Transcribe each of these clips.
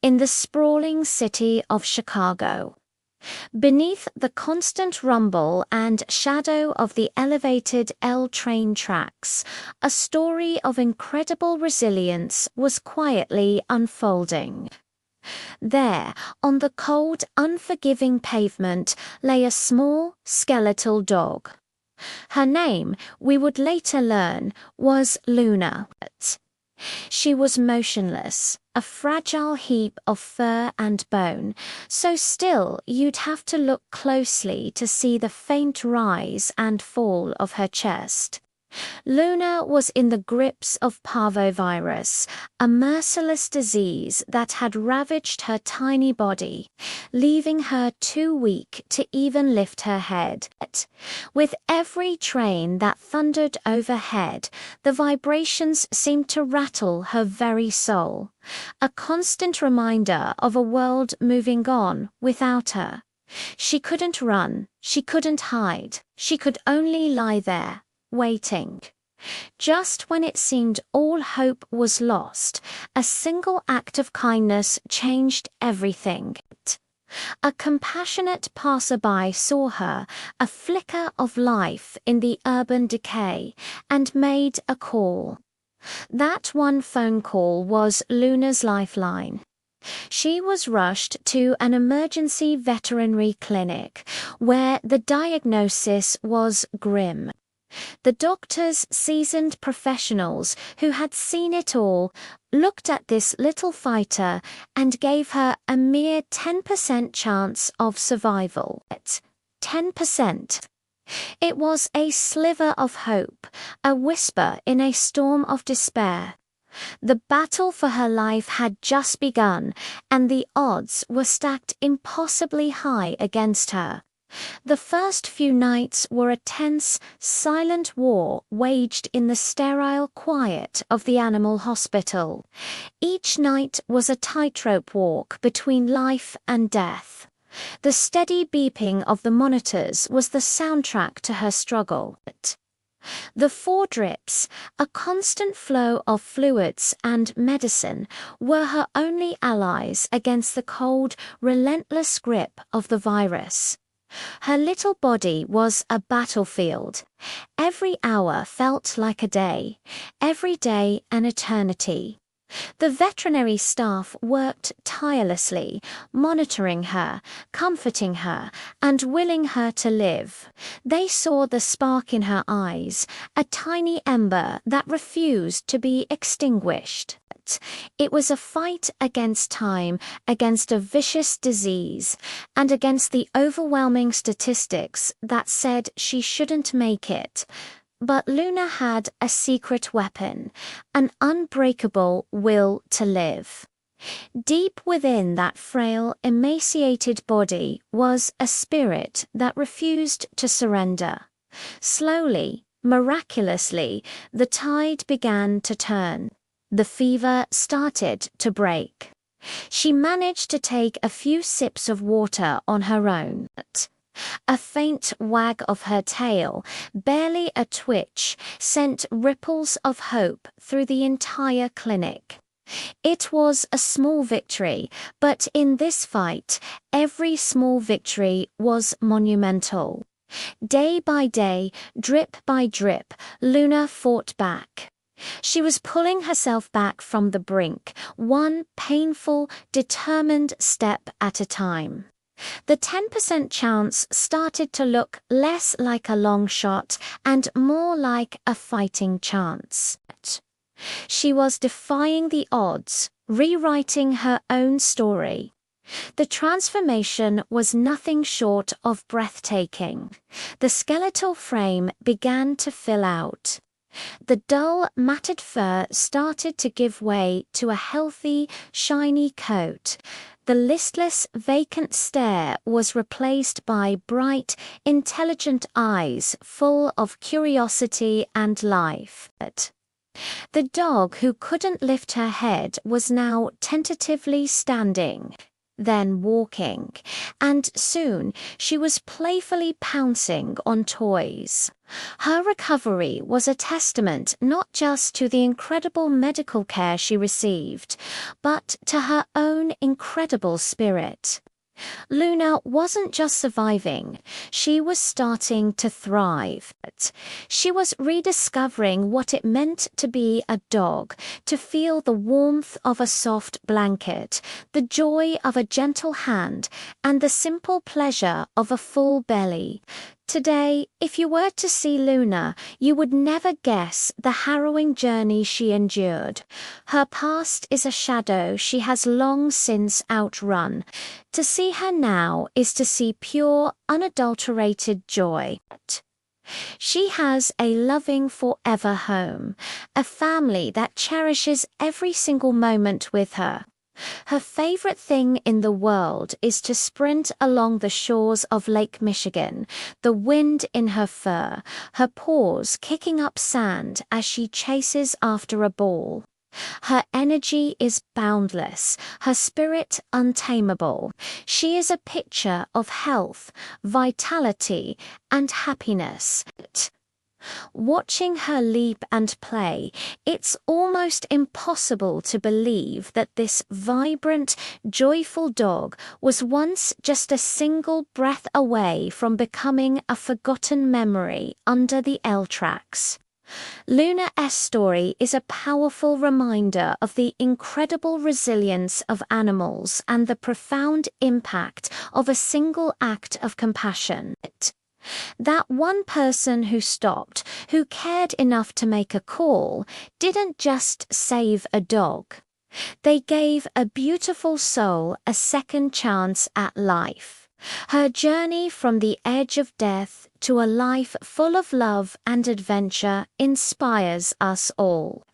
in the sprawling city of Chicago. Beneath the constant rumble and shadow of the elevated L train tracks, a story of incredible resilience was quietly unfolding. There, on the cold, unforgiving pavement, lay a small, skeletal dog. Her name, we would later learn, was Luna. She was motionless, a fragile heap of fur and bone, so still you'd have to look closely to see the faint rise and fall of her chest. Luna was in the grips of Parvovirus, a merciless disease that had ravaged her tiny body, leaving her too weak to even lift her head. With every train that thundered overhead, the vibrations seemed to rattle her very soul, a constant reminder of a world moving on without her. She couldn't run, she couldn't hide, she could only lie there, waiting. Just when it seemed all hope was lost, a single act of kindness changed everything. A compassionate passerby saw her, a flicker of life in the urban decay, and made a call. That one phone call was Luna's lifeline. She was rushed to an emergency veterinary clinic, where the diagnosis was grim. The doctors, seasoned professionals who had seen it all, looked at this little fighter and gave her a mere 10% chance of survival. 10%. It was a sliver of hope, a whisper in a storm of despair. The battle for her life had just begun, and the odds were stacked impossibly high against her. The first few nights were a tense, silent war waged in the sterile quiet of the animal hospital. Each night was a tightrope walk between life and death. The steady beeping of the monitors was the soundtrack to her struggle. The 4 drips, a constant flow of fluids and medicine, were her only allies against the cold, relentless grip of the virus. Her little body was a battlefield. Every hour felt like a day, every day an eternity. The veterinary staff worked tirelessly, monitoring her, comforting her, and willing her to live. They saw the spark in her eyes, a tiny ember that refused to be extinguished. It was a fight against time, against a vicious disease, and against the overwhelming statistics that said she shouldn't make it. But Luna had a secret weapon, an unbreakable will to live. Deep within that frail, emaciated body was a spirit that refused to surrender. Slowly, miraculously, the tide began to turn. The fever started to break. She managed to take a few sips of water on her own. A faint wag of her tail, barely a twitch, sent ripples of hope through the entire clinic. It was a small victory, but in this fight, every small victory was monumental. Day by day, drip by drip, Luna fought back. She was pulling herself back from the brink, one painful, determined step at a time. The 10% chance started to look less like a long shot and more like a fighting chance. She was defying the odds, rewriting her own story. The transformation was nothing short of breathtaking. The skeletal frame began to fill out. The dull, matted fur started to give way to a healthy, shiny coat. The listless, vacant stare was replaced by bright, intelligent eyes full of curiosity and life. The dog who couldn't lift her head was now tentatively standing. then walking, and soon she was playfully pouncing on toys. Her recovery was a testament not just to the incredible medical care she received, but to her own incredible spirit. Luna wasn't just surviving, she was starting to thrive. She was rediscovering what it meant to be a dog, to feel the warmth of a soft blanket, the joy of a gentle hand, and the simple pleasure of a full belly. Today, if you were to see Luna, you would never guess the harrowing journey she endured. Her past is a shadow she has long since outrun. To see her now is to see pure, unadulterated joy. She has a loving forever home, a family that cherishes every single moment with her. Her favorite thing in the world is to sprint along the shores of Lake Michigan, the wind in her fur, her paws kicking up sand as she chases after a ball. Her energy is boundless, her spirit untamable. She is a picture of health, vitality, and happiness. Watching her leap and play, it's almost impossible to believe that this vibrant, joyful dog was once just a single breath away from becoming a forgotten memory under the L tracks. Luna's story is a powerful reminder of the incredible resilience of animals and the profound impact of a single act of compassion. That one person who stopped, who cared enough to make a call, didn't just save a dog. They gave a beautiful soul a second chance at life. Her journey from the edge of death to a life full of love and adventure inspires us all.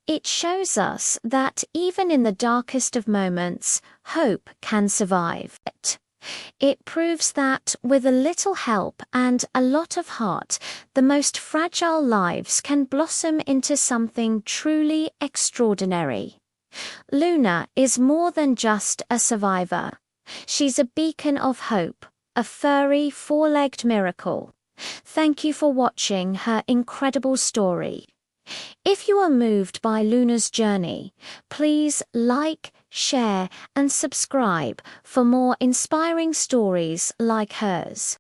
It shows us that even in the darkest of moments, hope can survive. It proves that with a little help and a lot of heart, the most fragile lives can blossom into something truly extraordinary. Luna is more than just a survivor. She's a beacon of hope, a furry, four-legged miracle. Thank you for watching her incredible story. If you are moved by Luna's journey, please like, share, and subscribe for more inspiring stories like hers.